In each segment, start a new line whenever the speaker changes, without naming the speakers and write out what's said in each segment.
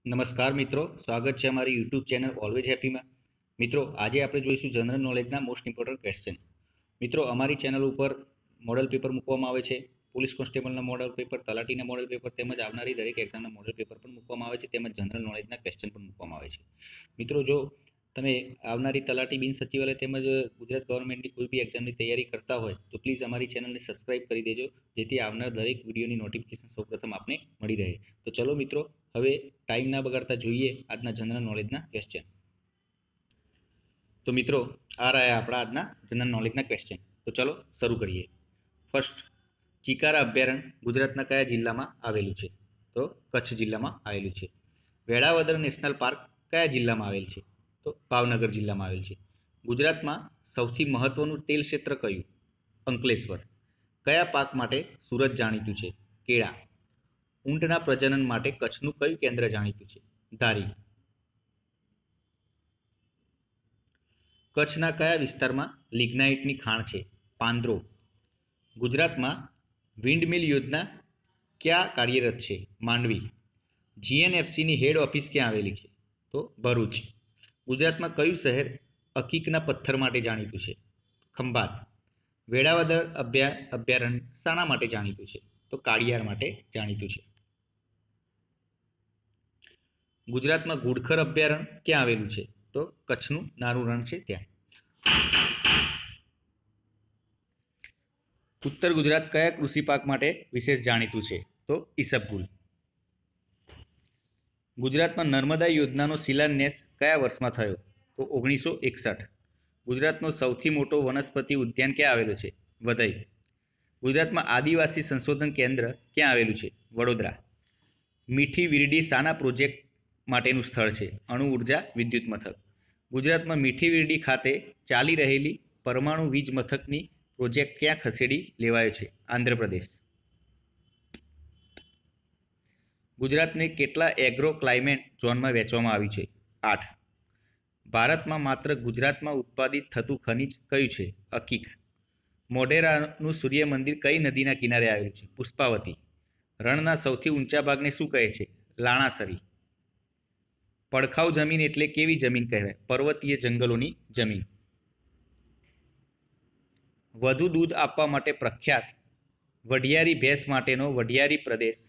નમસ્કાર મિત્રો, સ્વાગત છે અમારી યુટ્યુબ ચેનલ ઓલવેજ હેપીમાં. મિત્રો, આજે આપણે જોઈશું જનરલ નોલેજના મોસ્ટ ઇમ્પોર્ટન્ટ ક્વેશ્ચન. મિત્રો, અમારી ચેનલ ઉપર મોડલ પેપર મૂકવામાં આવે છે. પોલીસ કોન્સ્ટેબલના મોડલ પેપર, તલાટીના મોડલ પેપર તેમજ આવનારી દરેક એક્ઝામના મોડલ પેપર પણ મૂકવામાં આવે છે, તેમજ જનરલ નોલેજના ક્વેશ્ચન પણ મૂકવામાં આવે છે. મિત્રો, જો તમે આવનારી તલાટી બિન સચિવાલય તેમજ ગુજરાત ગવર્મેન્ટની કોઈ બી એક્ઝામની તૈયારી કરતા હોય તો પ્લીઝ અમારી ચેનલને સબસ્ક્રાઇબ કરી દેજો, જેથી આવનાર દરેક વિડીયોની નોટિફિકેશન સૌપ્રથમ આપને મળી રહે. તો ચલો મિત્રો, હવે ટાઈમ ના બગાડતા જોઈએ આજના જનરલ નોલેજના ક્વેશ્ચન. તો મિત્રો, આ રહ્યા આપણા આજના જનરલ નોલેજના ક્વેશ્ચન. તો ચલો શરૂ કરીએ. ફર્સ્ટ, ચિકારા અભયારણ્ય ગુજરાતના કયા જિલ્લામાં આવેલું છે? તો કચ્છ જિલ્લામાં આવેલું છે. વેળાવદર નેશનલ પાર્ક કયા જિલ્લામાં આવેલ છે? તો ભાવનગર જિલ્લામાં આવેલ છે. ગુજરાતમાં સૌથી મહત્વનું તેલ ક્ષેત્ર કયું? અંકલેશ્વર. કયા પાક માટે સુરત જાણીતું છે? કેળા. ઊંટના પ્રજનન માટે કચ્છનું કયું કેન્દ્ર જાણીતું છે? ધારી. કચ્છના કયા વિસ્તારમાં લિગ્નાઇટની ખાણ છે? પાંદરો. ગુજરાતમાં વિન્ડમિલ યોજના ક્યાં કાર્યરત છે? માંડવી. જીએનએફસીની હેડ ઓફિસ ક્યાં આવેલી છે? તો ભરૂચ. ગુજરાતમાં કયું શહેર અકીકના પથ્થર માટે જાણીતું છે? ખંભાત. વેળાવદર અભયારણ્ય શાના માટે જાણીતું છે? તો કાળિયાર માટે જાણીતું છે. ગુજરાતમાં ઘુડખર અભયારણ્ય ક્યાં આવેલું છે? તો કચ્છનું નાનું રણ છે ત્યાં. ઉત્તર ગુજરાત કયા કૃષિ પાક માટે વિશેષ જાણીતું છે? તો ઈસબગુલ. ગુજરાતમાં નર્મદા યોજનાનો શિલાન્યાસ કયા વર્ષમાં થયો? તો 1961. ગુજરાતનો સૌથી મોટો વનસ્પતિ ઉદ્યાન ક્યાં આવેલો છે? વઘઈ. ગુજરાતમાં આદિવાસી સંશોધન કેન્દ્ર ક્યાં આવેલું છે? વડોદરા. મીઠી વીરડી શાના પ્રોજેક્ટ માટેનું સ્થળ છે? અણુ ઉર્જા વિદ્યુત મથક. ગુજરાતમાં મીઠી વીરડી ખાતે ચાલી રહેલી પરમાણુ વીજ મથકની પ્રોજેક્ટ ક્યાં ખસેડી લેવાયો છે? આંધ્રપ્રદેશ. ગુજરાતને કેટલા એગ્રો ક્લાઇમેટ ઝોનમાં વહેંચવામાં આવ્યું છે? 8. ભારતમાં માત્ર ગુજરાતમાં ઉત્પાદિત થતું ખનિજ કયું છે? અકીક. મોઢેરાનું સૂર્ય મંદિર કઈ નદીના કિનારે આવેલું છે? પુષ્પાવતી. રણના સૌથી ઊંચા ભાગને શું કહે છે? લાણાસરી. પડખાઉ જમીન એટલે કેવી જમીન કહેવાય? પર્વતીય જંગલોની જમીન. વધુ દૂધ આપવા માટે પ્રખ્યાત વઢિયારી ભેંસ માટેનો વઢિયારી પ્રદેશ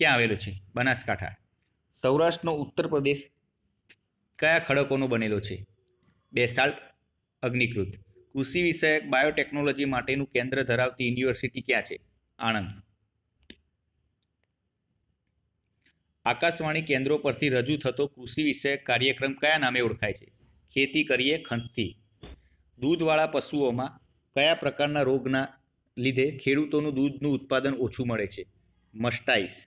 ક્યાં આવેલો છે? બનાસકાંઠા. સૌરાષ્ટ્રનો ઉત્તર પ્રદેશ કયા ખડકોનો બનેલો છે? બેસાલ્ટ, અગ્નિકૃત. કૃષિ વિષયક બાયોટેકનોલોજી માટેનું કેન્દ્ર ધરાવતી યુનિવર્સિટી ક્યાં છે? આણંદ. આકાશવાણી કેન્દ્રો પરથી રજૂ થતો કૃષિ વિષયક કાર્યક્રમ કયા નામે ઓળખાય છે? ખેતી કરીએ ખંતથી. દૂધવાળા પશુઓમાં કયા પ્રકારના રોગના લીધે ખેડૂતોનું દૂધનું ઉત્પાદન ઓછું મળે છે? મસ્ટાઇસ.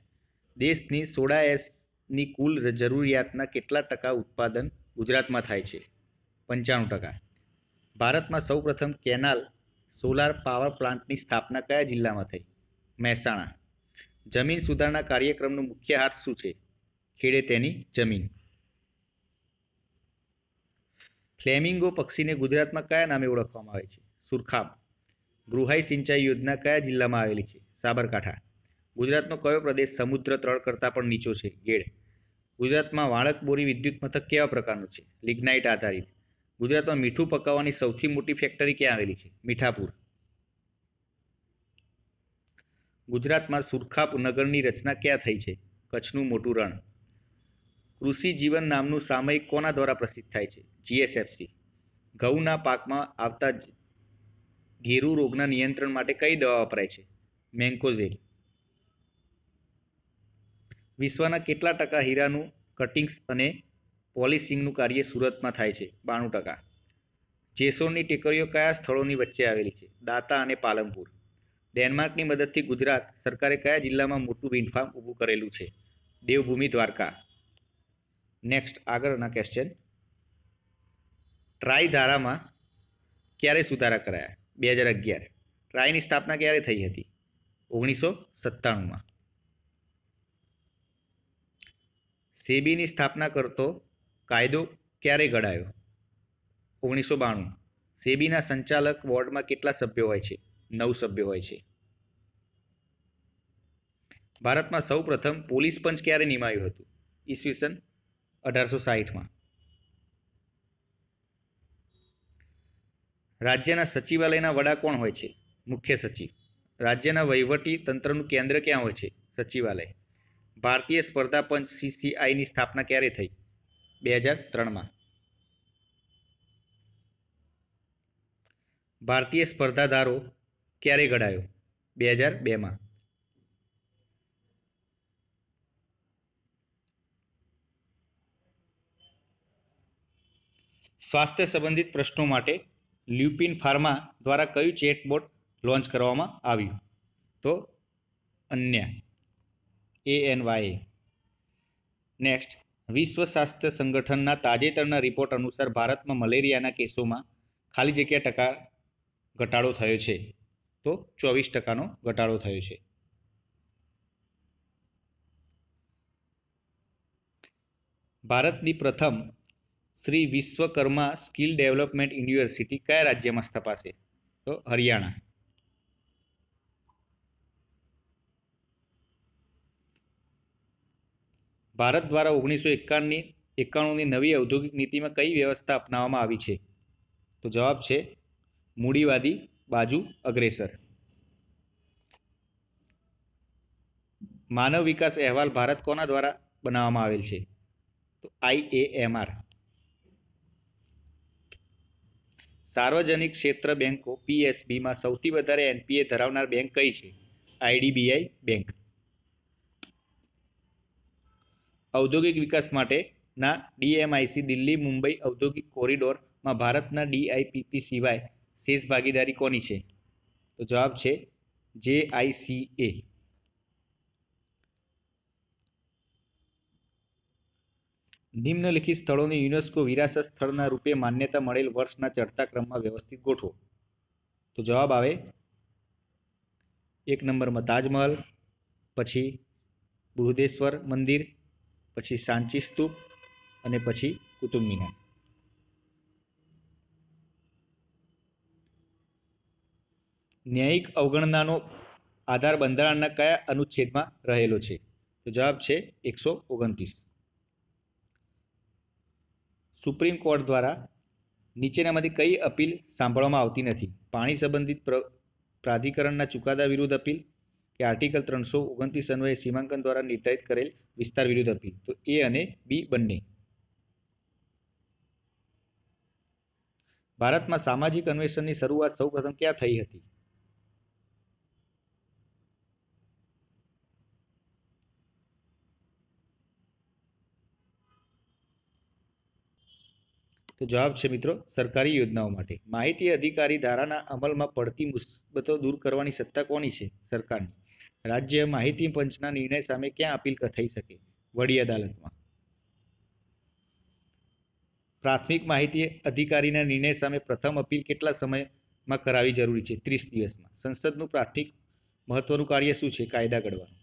દેશની સોડા એસની કુલ જરૂરિયાતના કેટલા ટકા ઉત્પાદન ગુજરાતમાં થાય છે? 95%. ભારતમાં સૌપ્રથમ કેનાલ સોલાર પાવર પ્લાન્ટની સ્થાપના કયા જિલ્લામાં થઈ? મહેસાણા. જમીન સુધારણા કાર્યક્રમનો મુખ્ય હાથ શું છે? ખેડે તેની જમીન. ફ્લેમિંગો પક્ષીને ગુજરાતમાં કયા નામે ઓળખવામાં આવે છે? સુરખાબ. ગૃહાઈ સિંચાઈ યોજના કયા જિલ્લામાં આવેલી છે? સાબરકાંઠા. ગુજરાતનો કયો પ્રદેશ સમુદ્ર તળ કરતાં પણ નીચો છે? ગેડ. ગુજરાતમાં વાળક બોરી વિદ્યુત મથક કેવા પ્રકારનું છે? લિગ્નાઇટ આધારિત. ગુજરાતમાં મીઠું પકાવવાની સૌથી મોટી ફેક્ટરી ક્યાં આવેલી છે? મીઠાપુર. ગુજરાતમાં સુરખાબ નગરની રચના ક્યાં થઈ છે? કચ્છનું મોટું રણ. કૃષિ જીવન નામનું સામયિક કોના દ્વારા પ્રસિદ્ધ થાય છે? જીએસએફસી. ઘઉંના પાકમાં આવતા ઘેરુ રોગના નિયંત્રણ માટે કઈ દવા વપરાય છે? મેન્કોઝેબ. વિશ્વના કેટલા ટકા હીરાનું કટિંગ્સ અને પોલિશિંગનું કાર્ય સુરતમાં થાય છે? 92%. જેસોરની ટેકરીઓ કયા સ્થળોની વચ્ચે આવેલી છે? દાતા અને પાલનપુર. ડેનમાર્કની મદદથી ગુજરાત સરકારે કયા જિલ્લામાં મોટું વિન્ડ ફાર્મ ઊભું કરેલું છે? દેવભૂમિ દ્વારકા. નેક્સ્ટ આગળના ક્વેશ્ચન. ટ્રાય ધારામાં ક્યારે સુધારા કરાયા? 2011. ટ્રાયની સ્થાપના ક્યારે થઈ હતી? 1997માં. સેબીની સ્થાપના કરતો કાયદો ક્યારે ઘડાયો? 1992. સેબીના સંચાલક બોર્ડમાં કેટલા સભ્યો હોય છે? 9 સભ્યો હોય છે. ભારતમાં સૌપ્રથમ પોલીસ પંચ ક્યારે નિમાયું હતું? ઈસવીસન 1860માં. રાજ્યના સચિવાલયના વડા કોણ હોય છે? મુખ્ય સચિવ. રાજ્યના વહીવટી તંત્રનું કેન્દ્ર ક્યાં હોય છે? સચિવાલય. ભારતીય સ્પર્ધા પંચ CCIની સ્થાપના ક્યારે થઈ? 2003માં. ભારતીય સ્પર્ધા ધારો ક્યારે ઘડાયો? 2002માં. સ્વાસ્થ્ય સંબંધિત પ્રશ્નો માટે લ્યુપિન ફાર્મા દ્વારા કયું ચેટબોટ લોન્ચ કરવામાં આવ્યું? તો અન્ય ANYA. નેક્સ્ટ, વિશ્વ સ્વાસ્થ્ય સંગઠનના તાજેતરના રિપોર્ટ અનુસાર ભારતમાં મલેરિયાના કેસોમાં ખાલી જગ્યા ટકા ઘટાડો થયો છે? તો 24%નો ઘટાડો થયો છે. ભારતની પ્રથમ Shri Vishwakarma skill development university કયા રાજ્યમાં સ્થપાશે? તો હરિયાણા. ભારત દ્વારા 1991ની નવી ઔદ્યોગિક નીતિમાં કઈ વ્યવસ્થા અપનાવવામાં આવી છે? તો જવાબ છે મૂડીવાદી બાજુ અગ્રેસર. માનવ વિકાસ અહેવાલ ભારત કોના દ્વારા બનાવવામાં આવેલ છે? તો IAMR. સાર્વજનિક ક્ષેત્ર બેંકો PSBમાં સૌથી વધારે NPA ધરાવનાર બેંક કઈ છે? IDBI bank. ઔદ્યોગિક વિકાસ માટેના DMIC દિલ્હી મુંબઈ ઔદ્યોગિક કોરિડોરમાં ભારતના DIPP સિવાય શેષ ભાગીદારી કોની છે? તો જવાબ છે JICA. નિમ્નલિખિત સ્થળોને યુનેસ્કો વિરાસત સ્થળના રૂપે માન્યતા મળેલ વર્ષના ચડતા ક્રમમાં વ્યવસ્થિત ગોઠવો. તો જવાબ આવે 1 નંબરમાં તાજમહલ, પછી બૃહદેશ્વર મંદિર, પછી સાંચી સ્તૂપ અને પછી કુતુબ મિનાર. ન્યાયિક અવગણનાનો આધાર બંધારણના કયા અનુચ્છેદમાં રહેલો છે? તો જવાબ છે 129. સુપ્રીમ કોર્ટ દ્વારા નીચેનામાંથી કઈ અપીલ સાંભળવામાં આવતી નથી? પાણી સંબંધિત પ્રાધિકરણના ચુકાદા વિરુદ્ધ અપીલ કે આર્ટિકલ 329 અન્વયે સીમાંકન દ્વારા નિર્ધારિત કરેલ વિસ્તાર વિરુદ્ધ અપીલ? તો A અને B બંને. ભારતમાં સામાજિક અન્વેષણની શરૂઆત સૌપ્રથમ ક્યાં થઈ હતી? તો જવાબ છે મિત્રો સરકારી યોજનાઓ માટે. માહિતી અધિકારી ધારાના અમલમાં પડતી મુસીબતો દૂર કરવાની સત્તા કોની છે? સરકારની. રાજ્ય માહિતી પંચના નિર્ણય સામે ક્યાં અપીલ થઈ શકે? વડી અદાલતમાં. પ્રાથમિક માહિતી અધિકારીના નિર્ણય સામે પ્રથમ અપીલ કેટલા સમયમાં કરાવવી જરૂરી છે? 30 દિવસમાં. સંસદનું પ્રાથમિક મહત્વનું કાર્ય શું છે? કાયદા ઘડવાનું.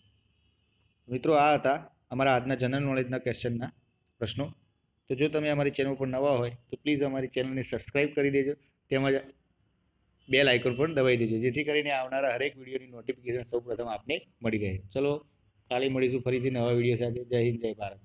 મિત્રો આ હતા અમારા આજના જનરલ નોલેજના ક્વેશ્ચનના પ્રશ્નો. તો જો તમે અમારી ચેનલ પર નવા હોય તો પ્લીઝ અમારી ચેનલને સબસ્ક્રાઈબ કરી દેજો, તેમજ બેલ આઇકોન પણ દબાવી દેજો, જેથી કરીને આવનારા હરેક વિડીયોની નોટિફિકેશન સૌપ્રથમ આપને મળી રહે. ચલો કાલે મળીશું ફરીથી નવા વિડીયો સાથે. જય હિન્દ, જય ભારત.